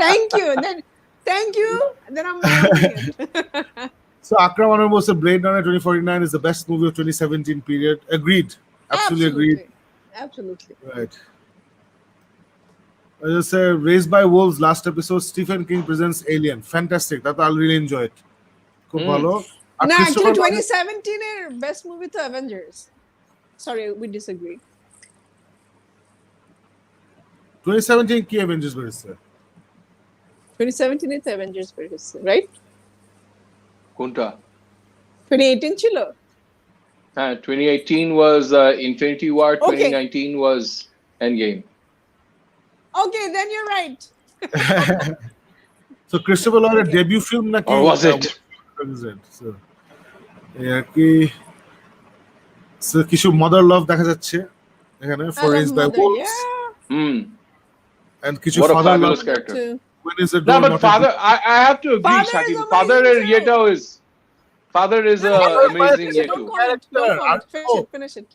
Thank you. Then I'm loving it. So Akram Anwar was a Blade Runner 2049 is the best movie of 2017 period. Agreed. Absolutely agreed. Absolutely. Right. I just say Raised by Wolves last episode, Stephen King presents Alien. Fantastic. That I'll really enjoy it. খুব ভালো। No, actually 2017 এর best movie to Avengers. Sorry, we disagree. 2017 কি Avengers বেরিয়েছে? 2017 এ Avengers বেরিয়েছে, right? কোনটা? 2018 ছিল? 2018 was Infinity War. 2019 was Endgame. Okay, then you're right. So Christopher Lloyd's debut film নাকি? Or was it? So কি কিছু মাদার লাভ দেখা যাচ্ছে এখানে for Raised by Wolves. And কিছু What a father fabulous love character. When is it No, but not father, I have to agree, Father Shakib. is Father amazing Yeto is amazing Yeto. Finish it.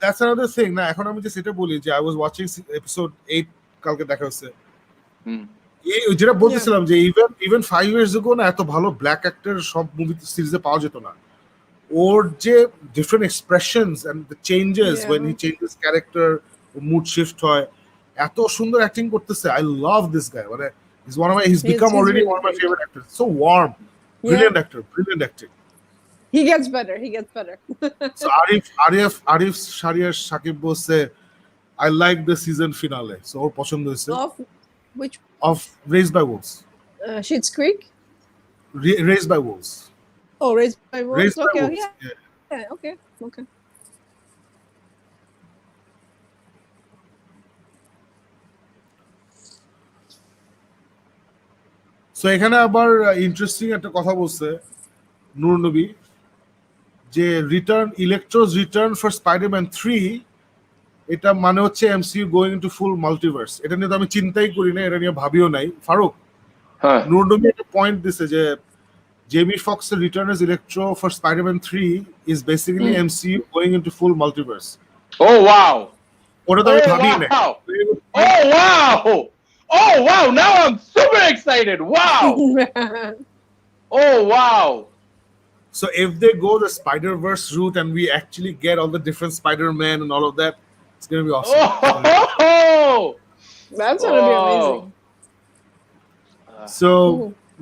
That's another thing. না এখন আমি যে সেটা বলি যে I was watching episode 8 কালকে দেখা হচ্ছে। এই যেটা বলতেছিলাম যে even 5 years ago না এত ভালো ব্ল্যাক অ্যাক্টর সব মুভি সিরিজে পাওয়া যেত না। ওর যে different expressions and the changes when he changes character, mood shift হয়, এত সুন্দর অ্যাক্টিং করতেছে। I love this guy. মানে he's become already one of my favorite actors. So warm, brilliant actor, brilliant acting. He gets better. So Arif Shariar Shakib বলছে I like the season finale. So ওর পছন্দ হয়েছে। Of which? Of Raised by Wolves. Schitt's Creek? Raised by Wolves. Oh, Raised by Wolves. Raised by Okay, Wolves. yeah. Okay. So এখানে আবার interesting একটা কথা বলছে নূর নবী যে ইলেকট্রোস রিটার্ন ফর স্পাইডারম্যান 3, এটা মানে হচ্ছে MCU going into full multiverse. এটা নিয়ে তো আমি চিন্তাই করি না, এটা নিয়ে ভাবিও নাই। ফারুক, নূর নবী একটা পয়েন্ট দিছে যে জেমি ফক্সের return as Electro for Spiderman 3 is basically MCU going into full multiverse. Oh wow! ওটা তো আমি ভাবিই নাই। Oh wow! Now I'm super excited. Wow! Oh wow! So if they go the Spider-Verse route and we actually get all the different Spider-Man and all of that, it's gonna be awesome. Oh! That's gonna be amazing. So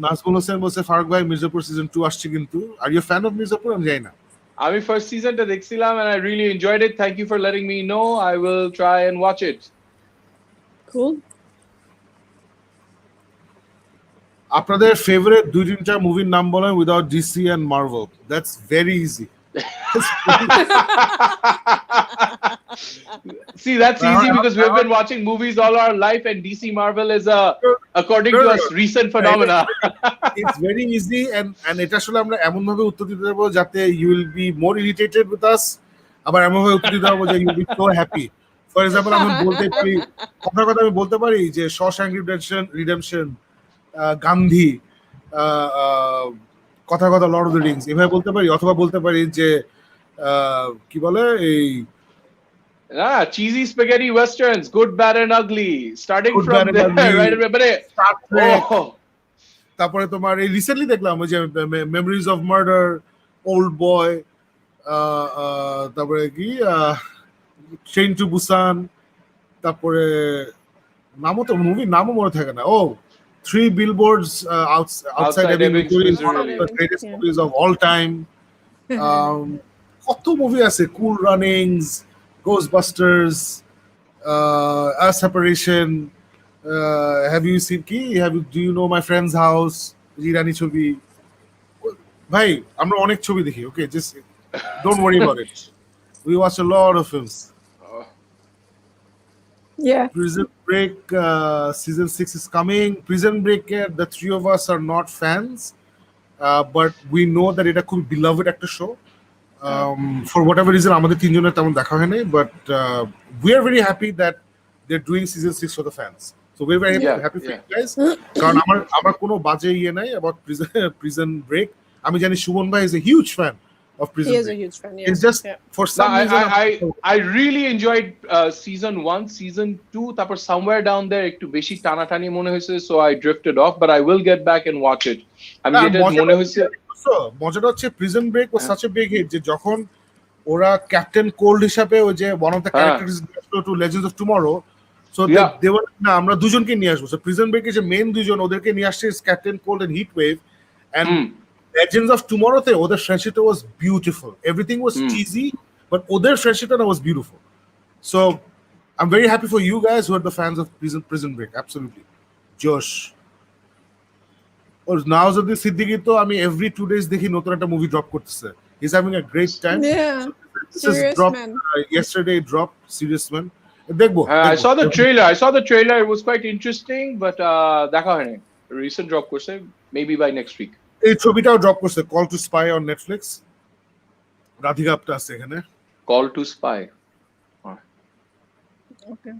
Nazmul Hossain বলছে ফারুক ভাই Mirzapur season 2 আসছে কিন্তু are you fan of Mirzapur আমি জানি না আমি first season টা দেখছিলাম and I really enjoyed it. Thank you for letting me know. I will try and watch it. Cool. আপনাদের ফেভারিট দুই তিনটা মুভির নাম বলেন without DC and Marvel that's very easy See, that's easy because we've been watching movies all our life, and DC Marvel is according to us, recent phenomena. It's very easy, and এটা আসলে আমরা এমন ভাবে উত্তর দিতে পারবো যাতে you will be more irritated with us, আবার এমন ভাবে উত্তর দিতে পারবো যে you will be so happy. For example, আমি বলতে পারি কথা আমি বলতে পারি যে Shawshank Redemption, গান্ধী, কথা লর্ড অফ দ্য রিংস এভাবে বলতে পারি, অথবা বলতে পারি যে কি বলে এই cheesy spaghetti westerns, good, bad, and ugly. Starting Good, from Bad, and there, Ugly. right? But Star Trek, oh, তারপরে তোমার এই রিসেন্টলি দেখলাম ওই যে মেমোরিজ অফ মার্ডার, ওল্ড বয়, তারপরে কি ট্রেন টু বুসান, তারপরে মুভির নামও মনে থাকে না। ও Three Billboards Outside Ebbing, Missouri is one of the greatest movies of all time. কত মুভি আছে, কুল রানিংস, Ghostbusters, A Separation, have you seen do you know My Friend's House, Jirani ছবি, ভাই আমরা অনেক ছবি দেখি, okay, just don't worry about it. We watch a lot of films. Yeah. Prison Break season 6 is coming. Prison Break, the three of us are not fans, but we know that it could be beloved actor show. For whatever reason, আমাদের তিনজনের তেমন দেখা হয় নাই, but we are very happy that they're doing season 6 for the fans. So we're very happy for you guys. কারণ আমার কোনো বাজে ইয়ে নাই about Prison Break. আমি জানি সুমন ভাই is a huge fan of Prison He Break. is a huge fan. Yeah. It's just for some reason I really enjoyed season 1, season 2. তারপর somewhere down there একটু বেশি টানাটানি মনে হয়েছে, so I drifted off, but I will get back and watch it. আমি যেটা মনে হয়েছে মজাটা হচ্ছে prison break was such a big hit যে যখন ওরা ক্যাপ্টেন কোল্ড হিসাবে ওই যে one of the characters to Legends of Tomorrow, so they were না আমরা দুজনকে নিয়ে আসবো, so প্রিজন ব্রেকের যে মেইন দুজন ওদেরকে নিয়ে আসছে captain cold and Heat Wave, and Legends of Tomorrow তে ওদের ফ্রেন্ডশিপটা was beautiful. Everything was cheesy, but ওদের ফ্রেন্ডশিপটা was beautiful. So I'm very happy for you guys who are the fans of Prison Break. Absolutely. Josh. Or Nawazuddin Siddiqui to আমি every 2 days দেখি নতুন একটা movie drop করতেছে. He's having a great time. Yeah. This Serious is dropped Man. Yesterday. It dropped. Serious Man. দেখবো. I saw the trailer. It was quite interesting, but দেখা হয়নি. Recent drop করছে, maybe by next week. এই ছবিটাও drop করছে, Call to Spy on Netflix. Radhika Apte আছে এখানে. Call to Spy. Okay.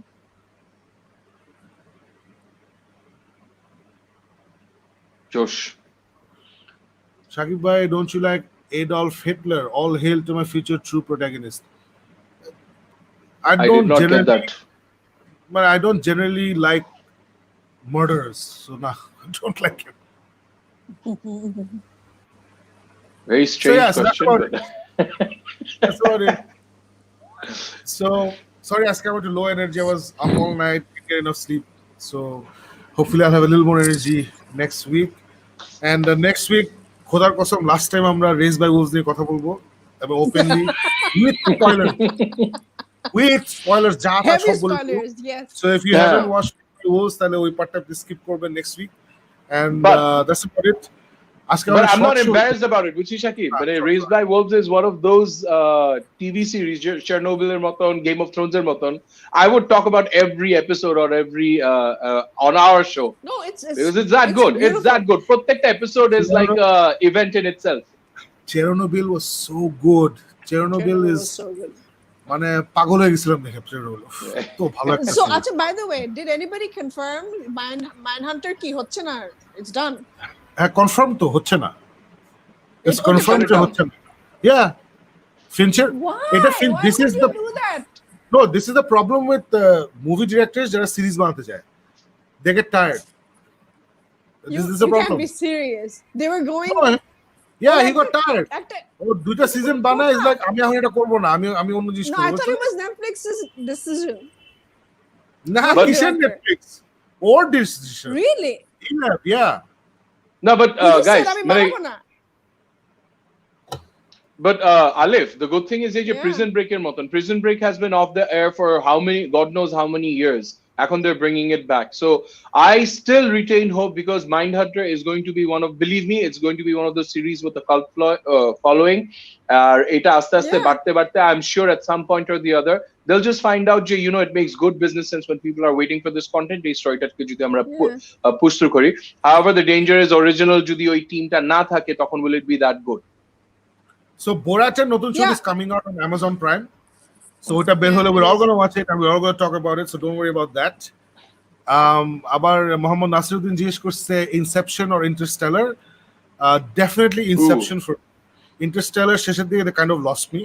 Josh. Shakib bhai, don't you like Adolf Hitler? All hail to my future true protagonist. I did not get that. But I don't generally like murderers, so no, I don't like him. Very strange So question. That's about it. So sorry, I came to low energy. I was up all night, didn't get enough sleep. So hopefully I'll have a little more energy next week. And next week, খোদার কসম, last time আমরা Raised by Wolves নিয়ে কথা বলবো এবং openly with spoilers যা তা Heavy সব বলবো। spoilers, yes. So if you haven't watched Wolves, তাহলে ওই পার্টটা skip করবেন next week. And that's about it. But I'm not embarrassed about it, Buchi Shakib. But Raised by Wolves is one of those TV series, Chernobyl moton, Game of Thrones moton. I would talk about every episode or every on our show. No, it's because it's that good. Beautiful. It's that good. Protect episode is like an event in itself. Chernobyl was so good. Chernobyl is so good. মানে পাগল হয়ে গেছিলাম দেখে Chernobyl। তো ভালো একটা। So, আচ্ছা, by the way, did anybody confirm Mindhunter কি হচ্ছে না? It's done. হ্যাঁ, কনফার্ম তো হচ্ছে না। It's confirmed যে হচ্ছে না। Yeah. Fincher, এটা this is the do that? No, this is the problem with movie directors যারা সিরিজ বানাতে চায়। They get tired. You This is the can't problem. be serious. They were going. No, yeah, he একটা- got tired. একটা- ও দুইটা season বানায় is like আমি এখন এটা করব না, আমি অন্য জিনিস No, I করব। thought it was Netflix's decision. না, But- কিসের Netflix? Or decision. Really? Yeah. No, but He just guys, said, আমি মানে- বানাবো না। but Alif, the good thing is that Yeah. Prison Break এর মতন. Prison Break has been off the air for how many, God knows how many years. এখন they're bringing it back. So I still retain hope because Mindhunter is going to be one of, believe me, it's going to be one of those series with a cult following. Eta aste aste Yeah. বাড়তে বাড়তে, I'm sure at some point or the other, they'll just find out, you know, it makes good business sense when people are waiting for this content. এই storyটাকে যদি আমরা push through করি. However, the danger is original যদি ওই টিমটা না থাকে, তখন will it be that good? So Borat's নতুন show Yeah. is coming out on Amazon Prime. So ওটা বের হলে we're all going to watch it and we're all going to talk about it. So don't worry about that. আবার মোহাম্মদ নাসিরউদ্দিন জিজ্ঞেস করছে Inception or Interstellar. Definitely Inception for Interstellar. শেষের দিকে they kind of lost me.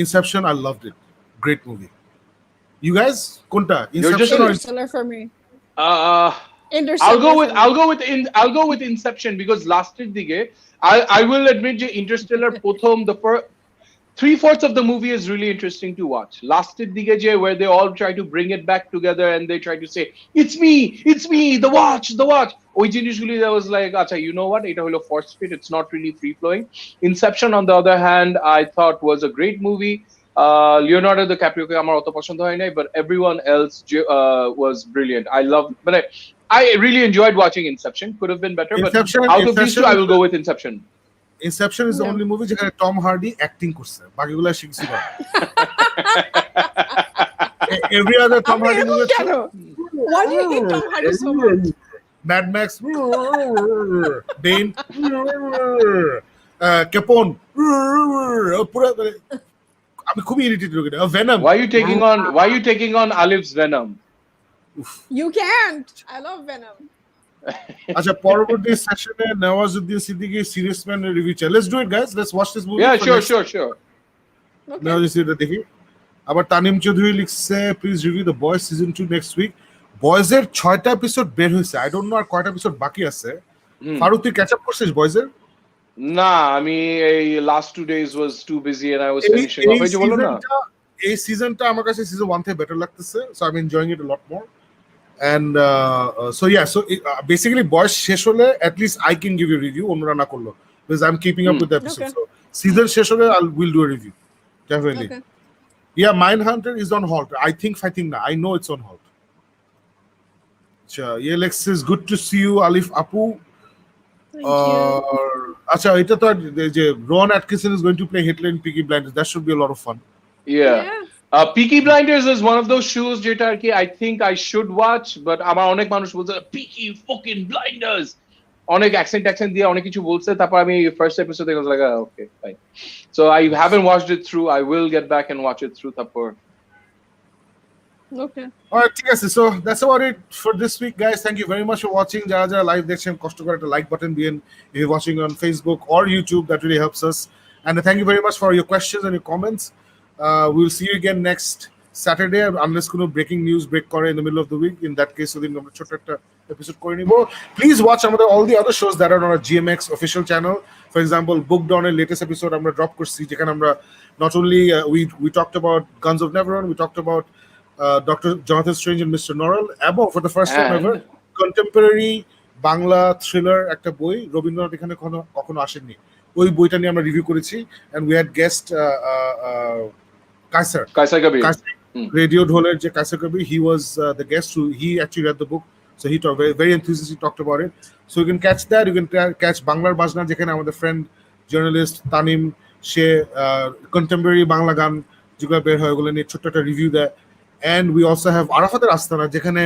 Inception, I loved it. Great movie. You guys, কোনটা? Inception or Interstellar for me. I'll go with Inception because last dige I will admit যে Interstellar প্রথম the first 3/4 of the movie is really interesting to watch. Last dige যে where they all try to bring it back together and they try to say it's me, the watch. ওই জিনিসগুলি that was like acha, you know what, এটা হলো force fit, it's not really free flowing. Inception on the other hand I thought was a great movie. Leonardo DiCaprio কে আমার অত পছন্দ হয় নাই, but everyone else was brilliant. But I really enjoyed watching Inception. Could have been better, Inception, but out of these two, I will go with Inception. Inception is the only movie যেখানে Tom hardy acting করছে, বাকিগুলো শিখছি না। Every other Tom Hardy movie, কেন? Why do you hate Tom Hardy so much? Mad Max, Bane, Capone, পুরো আমি খুবই irritated হয়ে গেছি। Venom. Why are you taking on Alif's Venom? You can't. I love Venom. আচ্ছা, পরবর্তী সেশনে Nawazuddin Siddiqui serious man review চাই। Let's do it guys. Let's watch this movie. Yeah, for sure. Okay. Nawazuddin Siddiqui দেখি। আবার তানিম চৌধুরী লিখছে please review the Boys season 2 next week. বয়েজের 6টা episode বের হয়েছে, আই ডোন্ট নো আর কয়টা এপিসোড বাকি আছে। ফারুক তুই ক্যাচ আপ করছিস বয়েজের? না, আমি এই last 2 days was too busy and I was finishing off. এই যে বলো না, এই সিজনটা আমার কাছে সিজন 1 থেকে বেটার লাগতেছে, so I am enjoying it a lot more. And so basically boys শেষ হলে at least I can give you a review, অন্যরা না করলো, because I'm keeping up with the episode. Okay. So season শেষ হলে we'll do a review definitely. Okay. Yeah, Mindhunter is on halt. I think na, I know it's on halt. Yeah, Lex is good to see you, Alif Apu. Thank you. আচ্ছা, এটা তো যে Ron Atkinson is going to play Hitler in Peaky Blinders. That should be a lot of fun. yeah. Peaky Blinders is one of those shows যেটা আর কি I think I should watch, but আমার অনেক মানুষ বলছে Peaky fucking Blinders, অনেক accent দিয়ে অনেক কিছু বলছে, তারপর আমি first episode I was like okay fine, so I haven't watched it through. I will get back and watch it through তারপর। Okay. Alright, ঠিক আছে, so that's about it for this week guys. Thank you very much for watching. যারা যারা live দেখছেন কষ্ট করে একটা like button দিন if you're watching on Facebook or YouTube, that really helps us, and thank you very much for your questions and your comments. We'll see you again next Saturday unless কোনো breaking news break করে in the middle of the week. In that case ওদিন আমরা ছোট একটা episode করে নিব। Please watch আমাদের all the other shows that are on our GMX official channel. For example, Booked On এর latest episode আমরা ড্রপ করছি, যেখানে আমরা not only we talked about Guns of Neverone, we talked about Dr. Jonathan Strange and Mr. Norrell, এবং for the first time ever contemporary Bangla thriller একটা বই, রবীন্দ্রনাথ এখানে কখনো আসেননি, ওই বইটা নিয়ে আমরা রিভিউ করেছি, and we had guest Kaisar Kabir, Radio Dholer je Kaisar Kabir. He was the guest who he actually read the book, so he talked very enthusiastically talked about it. So you can catch that. You can catch Banglar Bajna যেখানে আমাদের friend journalist Tanim সে contemporary Bangla গান যেগুলো বের হয় ওগুলো নিয়ে ছোট্ট একটা রিভিউ দেয়। And we also have আরাফাতের আস্তানা যেখানে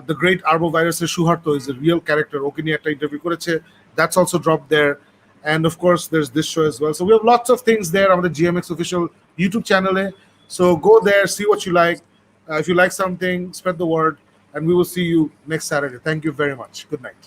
the great arbovirus Shuharto is a real character, ওকে নিয়ে একটা ইন্টারভিউ করেছে, that's also dropped there. And of course there's this show as well, so we have lots of things there on the GMX official YouTube channel. So go there, see what you like. If you like something, spread the word, and we will see you next Saturday. Thank you very much. Good night.